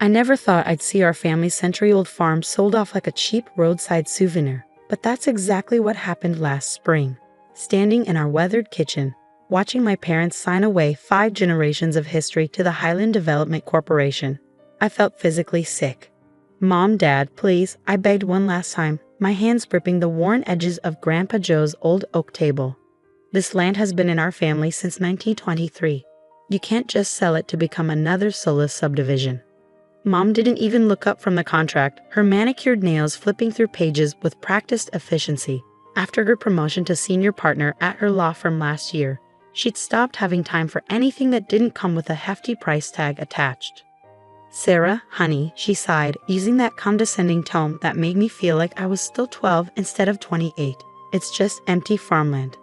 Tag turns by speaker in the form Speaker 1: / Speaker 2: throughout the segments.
Speaker 1: I never thought I'd see our family's century-old farm sold off like a cheap roadside souvenir, but that's exactly what happened last spring. Standing in our weathered kitchen, watching my parents sign away 5 generations of history to the Highland Development Corporation, I felt physically sick. "Mom, Dad, please," I begged one last time, my hands gripping the worn edges of Grandpa Joe's old oak table. "This land has been in our family since 1923. You can't just sell it to become another soulless subdivision." Mom didn't even look up from the contract, her manicured nails flipping through pages with practiced efficiency. After her promotion to senior partner at her law firm last year, she'd stopped having time for anything that didn't come with a hefty price tag attached. "Sarah, honey," she sighed, using that condescending tone that made me feel like I was still 12 instead of 28. "It's just empty farmland.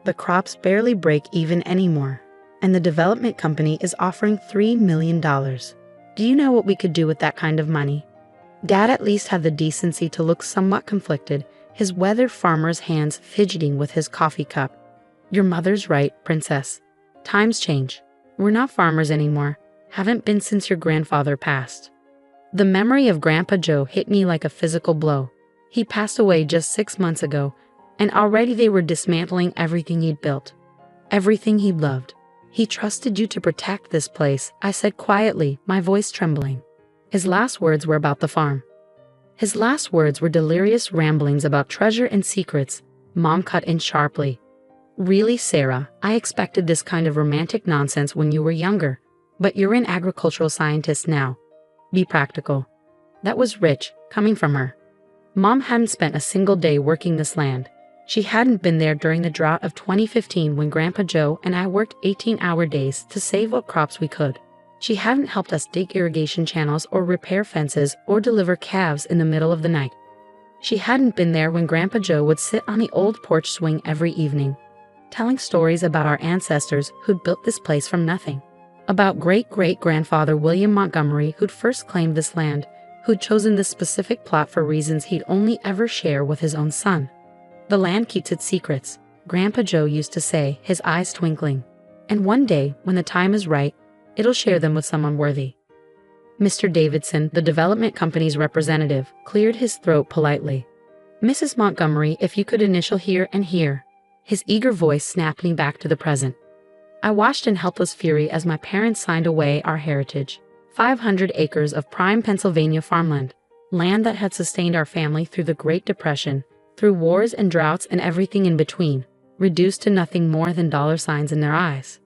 Speaker 1: The crops barely break even anymore, and the development company is offering $3 million. Do you know what we could do with that kind of money?" Dad at least had the decency to look somewhat conflicted, his weathered farmer's hands fidgeting with his coffee cup. "Your mother's right, Princess. Times change. We're not farmers anymore. Haven't been since your grandfather passed." The memory of Grandpa Joe hit me like a physical blow. He passed away just 6 months ago, and already they were dismantling everything he'd built, everything he loved. "He trusted you to protect this place," I said quietly, my voice trembling. His last words were about the farm. His last words were delirious ramblings about treasure and secrets. Mom cut in sharply. "Really, Sarah, I expected this kind of romantic nonsense when you were younger. But you're an agricultural scientist now. Be practical." That was rich, coming from her. Mom hadn't spent a single day working this land. She hadn't been there during the drought of 2015 when Grandpa Joe and I worked 18-hour days to save what crops we could. She hadn't helped us dig irrigation channels or repair fences or deliver calves in the middle of the night. She hadn't been there when Grandpa Joe would sit on the old porch swing every evening, telling stories about our ancestors who'd built this place from nothing. About great-great-grandfather William Montgomery, who'd first claimed this land, who'd chosen this specific plot for reasons he'd only ever share with his own son. "The land keeps its secrets," Grandpa Joe used to say, his eyes twinkling. "And one day, when the time is right, it'll share them with someone worthy." Mr. Davidson, the development company's representative, cleared his throat politely. "Mrs. Montgomery, if you could initial here and here." His eager voice snapped me back to the present. I watched in helpless fury as my parents signed away our heritage. 500 acres of prime Pennsylvania farmland, land that had sustained our family through the Great Depression, through wars and droughts and everything in between, reduced to nothing more than dollar signs in their eyes.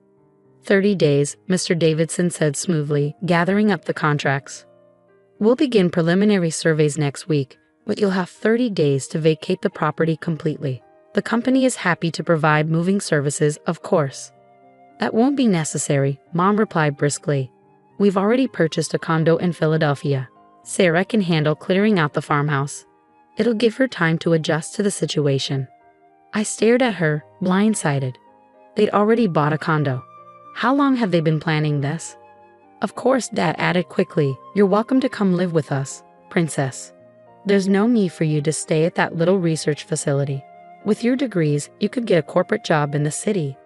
Speaker 1: 30 days, Mr. Davidson said smoothly, gathering up the contracts. "We'll begin preliminary surveys next week, but you'll have 30 days to vacate the property completely. The company is happy to provide moving services, of course." "That won't be necessary," Mom replied briskly. "We've already purchased a condo in Philadelphia. Sarah can handle clearing out the farmhouse. It'll give her time to adjust to the situation." I stared at her, blindsided. They'd already bought a condo. How long have they been planning this? "Of course," Dad added quickly, "you're welcome to come live with us, Princess. There's no need for you to stay at that little research facility. With your degrees, you could get a corporate job in the city."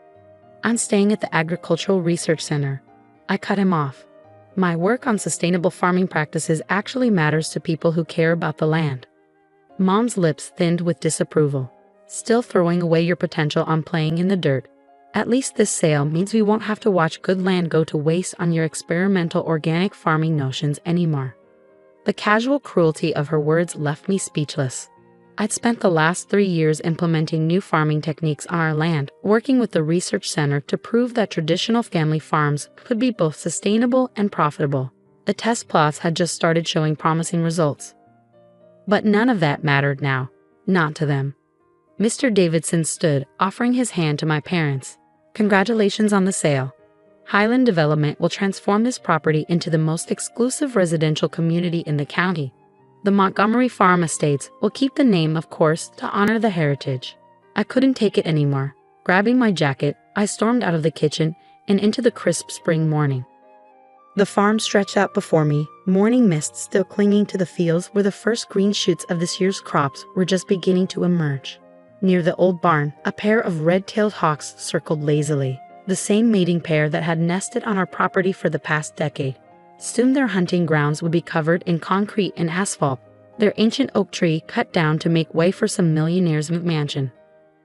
Speaker 1: "I'm staying at the Agricultural Research Center." I cut him off. "My work on sustainable farming practices actually matters to people who care about the land." Mom's lips thinned with disapproval. "Still throwing away your potential on playing in the dirt. At least this sale means we won't have to watch good land go to waste on your experimental organic farming notions anymore." The casual cruelty of her words left me speechless. I'd spent the last 3 years implementing new farming techniques on our land, working with the research center to prove that traditional family farms could be both sustainable and profitable. The test plots had just started showing promising results. But none of that mattered now, not to them. Mr. Davidson stood, offering his hand to my parents. "Congratulations on the sale. Highland Development will transform this property into the most exclusive residential community in the county. The Montgomery Farm Estates will keep the name, of course, to honor the heritage." I couldn't take it anymore. Grabbing my jacket, I stormed out of the kitchen and into the crisp spring morning. The farm stretched out before me, morning mist still clinging to the fields where the first green shoots of this year's crops were just beginning to emerge. Near the old barn, a pair of red-tailed hawks circled lazily, the same mating pair that had nested on our property for the past decade. Soon their hunting grounds would be covered in concrete and asphalt, their ancient oak tree cut down to make way for some millionaire's mansion.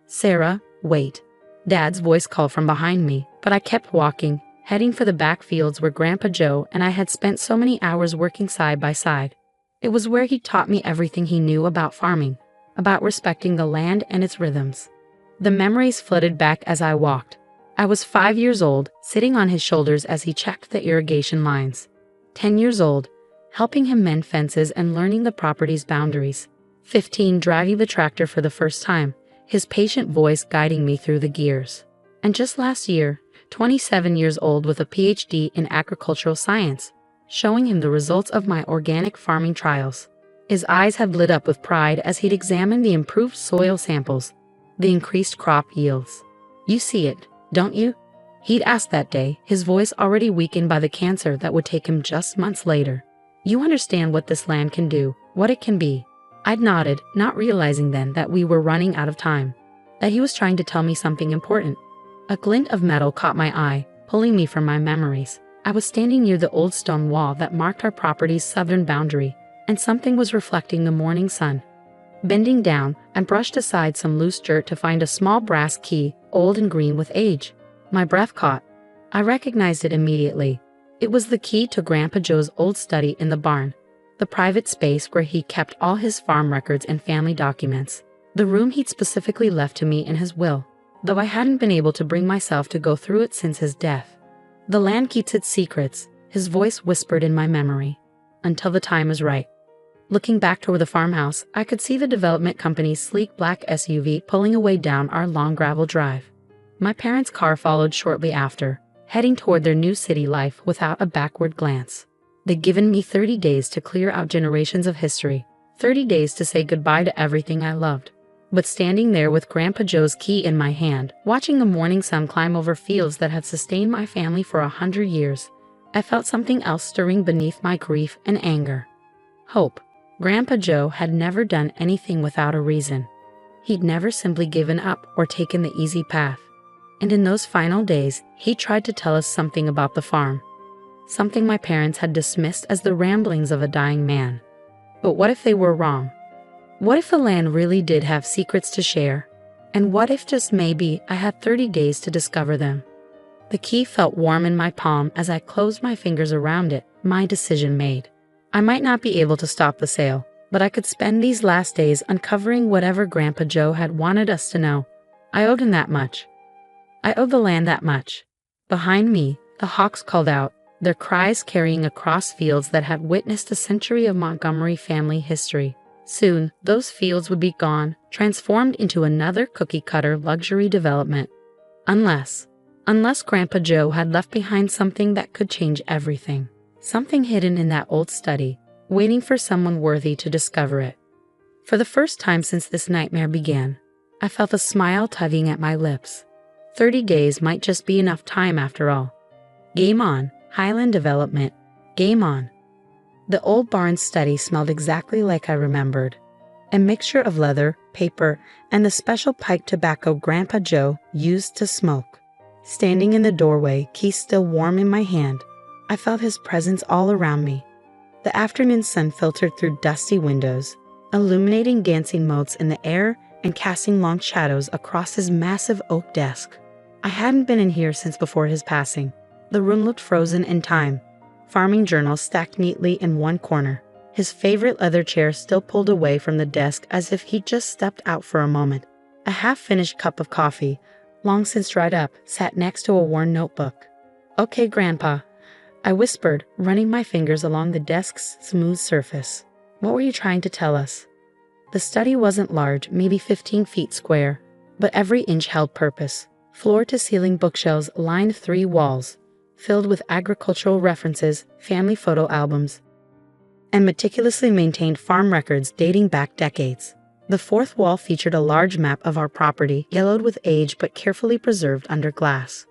Speaker 1: "Sarah, wait." Dad's voice called from behind me, but I kept walking, heading for the back fields where Grandpa Joe and I had spent so many hours working side by side. It was where he taught me everything he knew about farming, about respecting the land and its rhythms. The memories flooded back as I walked. I was 5 years old, sitting on his shoulders as he checked the irrigation lines. 10 years old, helping him mend fences and learning the property's boundaries. 15, driving the tractor for the first time, his patient voice guiding me through the gears. And just last year, 27 years old with a PhD in agricultural science, showing him the results of my organic farming trials. His eyes had lit up with pride as he'd examined the improved soil samples, the increased crop yields. "You see it, don't you?" He'd asked that day, his voice already weakened by the cancer that would take him just months later. "You understand what this land can do, what it can be?" I'd nodded, not realizing then that we were running out of time, that he was trying to tell me something important. A glint of metal caught my eye, pulling me from my memories. I was standing near the old stone wall that marked our property's southern boundary, and something was reflecting the morning sun. Bending down, I brushed aside some loose dirt to find a small brass key, old and green with age. My breath caught. I recognized it immediately. It was the key to Grandpa Joe's old study in the barn, the private space where he kept all his farm records and family documents, the room he'd specifically left to me in his will, though I hadn't been able to bring myself to go through it since his death. "The land keeps its secrets," his voice whispered in my memory, "until the time is right." Looking back toward the farmhouse, I could see the development company's sleek black SUV pulling away down our long gravel drive. My parents' car followed shortly after, heading toward their new city life without a backward glance. They'd given me 30 days to clear out generations of history, 30 days to say goodbye to everything I loved. But standing there with Grandpa Joe's key in my hand, watching the morning sun climb over fields that had sustained my family for 100 years, I felt something else stirring beneath my grief and anger. Hope. Grandpa Joe had never done anything without a reason. He'd never simply given up or taken the easy path. And in those final days, he tried to tell us something about the farm. Something my parents had dismissed as the ramblings of a dying man. But what if they were wrong? What if the land really did have secrets to share? And what if just maybe I had 30 days to discover them? The key felt warm in my palm as I closed my fingers around it, my decision made. I might not be able to stop the sale, but I could spend these last days uncovering whatever Grandpa Joe had wanted us to know. I owed him that much. I owed the land that much. Behind me, the hawks called out, their cries carrying across fields that had witnessed a century of Montgomery family history. Soon, those fields would be gone, transformed into another cookie-cutter luxury development. Unless Grandpa Joe had left behind something that could change everything. Something hidden in that old study, waiting for someone worthy to discover it. For the first time since this nightmare began, I felt a smile tugging at my lips. 30 days might just be enough time after all. Game on, Highland Development. Game on. The old barn study smelled exactly like I remembered. A mixture of leather, paper, and the special pipe tobacco Grandpa Joe used to smoke. Standing in the doorway, key still warm in my hand, I felt his presence all around me. The afternoon sun filtered through dusty windows, illuminating dancing motes in the air and casting long shadows across his massive oak desk. I hadn't been in here since before his passing. The room looked frozen in time, farming journals stacked neatly in one corner, his favorite leather chair still pulled away from the desk as if he'd just stepped out for a moment. A half-finished cup of coffee, long since dried up, sat next to a worn notebook. "Okay, Grandpa," I whispered, running my fingers along the desk's smooth surface. "What were you trying to tell us?" The study wasn't large, maybe 15 feet square, but every inch held purpose. Floor-to-ceiling bookshelves lined 3 walls, filled with agricultural references, family photo albums, and meticulously maintained farm records dating back decades. The 4th wall featured a large map of our property, yellowed with age but carefully preserved under glass.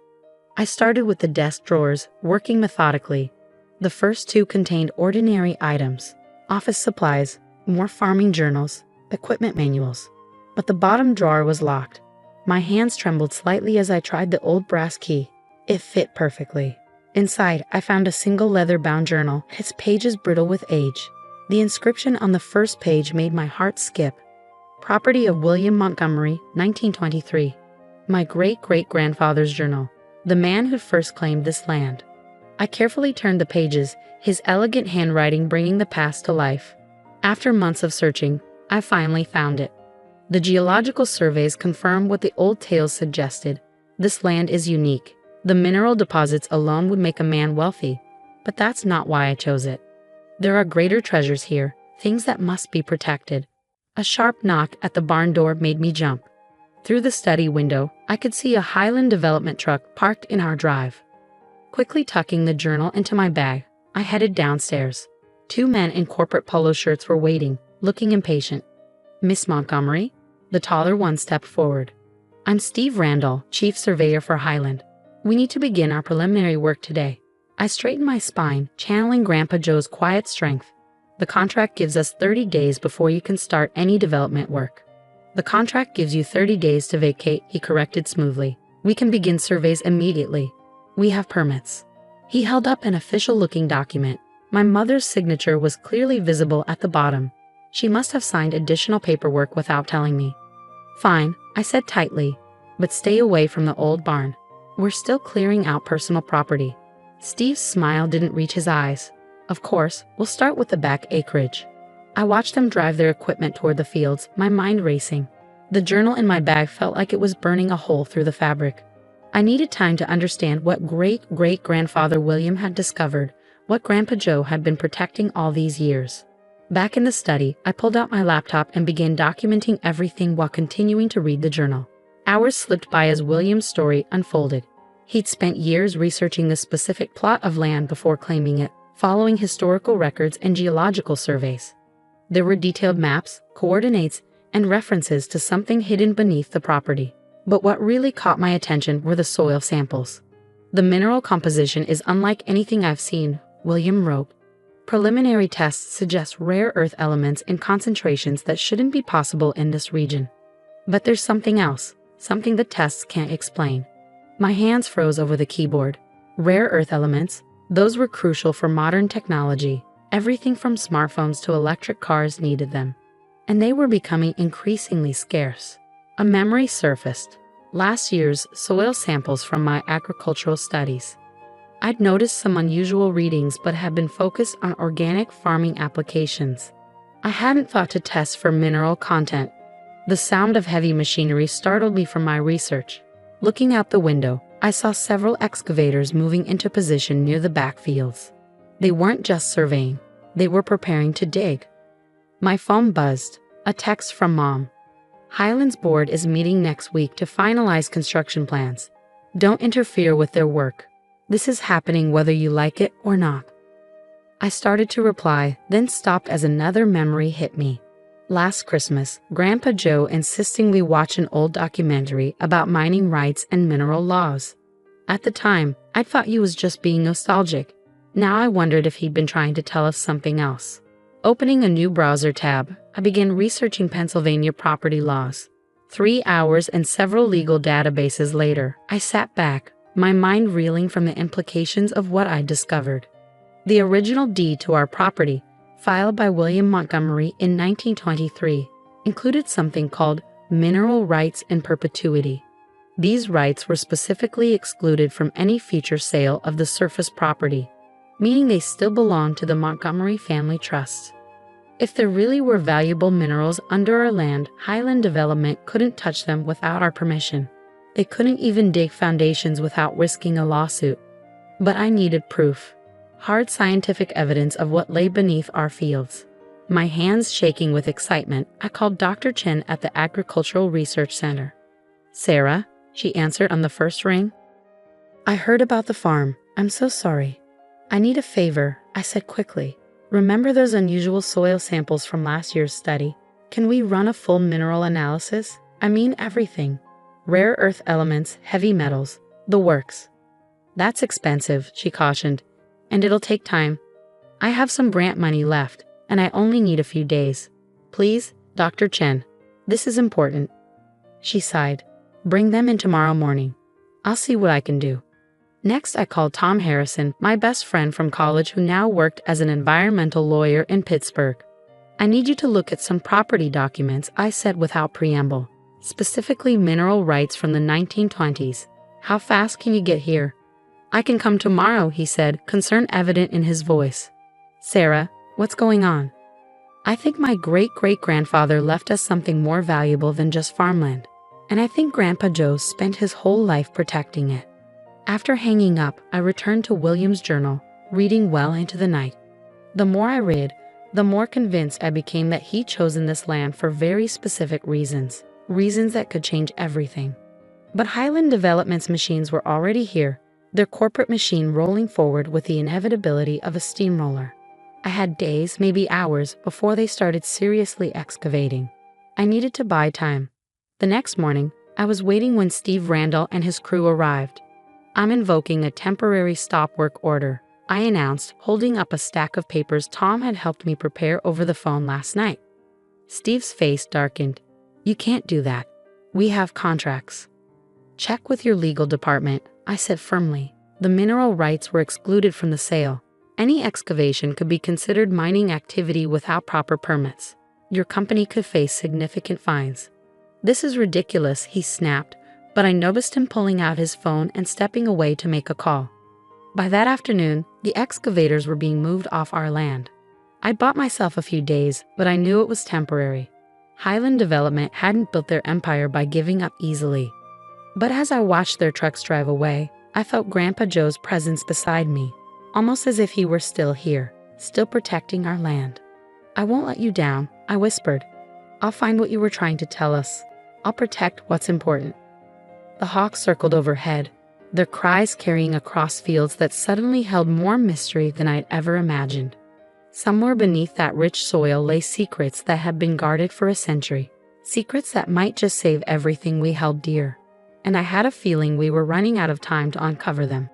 Speaker 1: I started with the desk drawers, working methodically. The first 2 contained ordinary items, office supplies, more farming journals, equipment manuals. But the bottom drawer was locked. My hands trembled slightly as I tried the old brass key. It fit perfectly. Inside, I found a single leather-bound journal, its pages brittle with age. The inscription on the first page made my heart skip. Property of William Montgomery, 1923. My great-great-grandfather's journal. The man who first claimed this land. I carefully turned the pages, his elegant handwriting bringing the past to life. After months of searching, I finally found it. The geological surveys confirm what the old tales suggested. This land is unique. The mineral deposits alone would make a man wealthy, but that's not why I chose it. There are greater treasures here, things that must be protected. A sharp knock at the barn door made me jump. Through the study window, I could see a Highland development truck parked in our drive. Quickly tucking the journal into my bag, I headed downstairs. 2 men in corporate polo shirts were waiting, looking impatient. Miss Montgomery? The taller one stepped forward. I'm Steve Randall, Chief Surveyor for Highland. We need to begin our preliminary work today. I straightened my spine, channeling Grandpa Joe's quiet strength. The contract gives us 30 days before you can start any development work. The contract gives you 30 days to vacate, he corrected smoothly. We can begin surveys immediately. We have permits. He held up an official-looking document. My mother's signature was clearly visible at the bottom. She must have signed additional paperwork without telling me. Fine, I said tightly, but stay away from the old barn. We're still clearing out personal property. Steve's smile didn't reach his eyes. Of course, we'll start with the back acreage. I watched them drive their equipment toward the fields, my mind racing. The journal in my bag felt like it was burning a hole through the fabric. I needed time to understand what great-great-grandfather William had discovered, what Grandpa Joe had been protecting all these years. Back in the study, I pulled out my laptop and began documenting everything while continuing to read the journal. Hours slipped by as William's story unfolded. He'd spent years researching the specific plot of land before claiming it, following historical records and geological surveys. There were detailed maps, coordinates, and references to something hidden beneath the property. But what really caught my attention were the soil samples. The mineral composition is unlike anything I've seen, William wrote. Preliminary tests suggest rare earth elements in concentrations that shouldn't be possible in this region. But there's something else. Something the tests can't explain. My hands froze over the keyboard. Rare earth elements, those were crucial for modern technology. Everything from smartphones to electric cars needed them. And they were becoming increasingly scarce. A memory surfaced. Last year's soil samples from my agricultural studies. I'd noticed some unusual readings but had been focused on organic farming applications. I hadn't thought to test for mineral content. The sound of heavy machinery startled me from my research. Looking out the window, I saw several excavators moving into position near the backfields. They weren't just surveying, they were preparing to dig. My phone buzzed, a text from Mom. Highland's board is meeting next week to finalize construction plans. Don't interfere with their work. This is happening whether you like it or not. I started to reply, then stopped as another memory hit me. Last Christmas, Grandpa Joe insisting we watch an old documentary about mining rights and mineral laws. At the time, I thought he was just being nostalgic. Now I wondered if he'd been trying to tell us something else. Opening a new browser tab, I began researching Pennsylvania property laws. 3 hours and several legal databases later, I sat back, my mind reeling from the implications of what I'd discovered. The original deed to our property, filed by William Montgomery in 1923, included something called mineral rights in perpetuity. These rights were specifically excluded from any future sale of the surface property, meaning they still belonged to the Montgomery family trust. If there really were valuable minerals under our land, Highland Development couldn't touch them without our permission. They couldn't even dig foundations without risking a lawsuit. But I needed proof. Hard scientific evidence of what lay beneath our fields. My hands shaking with excitement, I called Dr. Chen at the Agricultural Research Center. Sarah, she answered on the first ring. I heard about the farm. I'm so sorry. I need a favor, I said quickly. Remember those unusual soil samples from last year's study? Can we run a full mineral analysis? I mean everything. Rare earth elements, heavy metals, the works. That's expensive, she cautioned. And it'll take time. I have some grant money left, and I only need a few days. Please, Dr. Chen. This is important. She sighed. Bring them in tomorrow morning. I'll see what I can do. Next, I called Tom Harrison, my best friend from college who now worked as an environmental lawyer in Pittsburgh. I need you to look at some property documents, I said without preamble, specifically mineral rights from the 1920s. How fast can you get here? I can come tomorrow, he said, concern evident in his voice. Sarah, what's going on? I think my great-great-grandfather left us something more valuable than just farmland, and I think Grandpa Joe spent his whole life protecting it. After hanging up, I returned to William's journal, reading well into the night. The more I read, the more convinced I became that he'd chosen this land for very specific reasons that could change everything. But Highland Development's machines were already here, their corporate machine rolling forward with the inevitability of a steamroller. I had days, maybe hours, before they started seriously excavating. I needed to buy time. The next morning, I was waiting when Steve Randall and his crew arrived. I'm invoking a temporary stop work order, I announced, holding up a stack of papers Tom had helped me prepare over the phone last night. Steve's face darkened. You can't do that. We have contracts. Check with your legal department, I said firmly. The mineral rights were excluded from the sale. Any excavation could be considered mining activity without proper permits. Your company could face significant fines. This is ridiculous, he snapped, but I noticed him pulling out his phone and stepping away to make a call. By that afternoon, the excavators were being moved off our land. I bought myself a few days, but I knew it was temporary. Highland Development hadn't built their empire by giving up easily. But as I watched their trucks drive away, I felt Grandpa Joe's presence beside me, almost as if he were still here, still protecting our land. I won't let you down, I whispered. I'll find what you were trying to tell us. I'll protect what's important. The hawks circled overhead, their cries carrying across fields that suddenly held more mystery than I'd ever imagined. Somewhere beneath that rich soil lay secrets that had been guarded for a century, secrets that might just save everything we held dear. And I had a feeling we were running out of time to uncover them.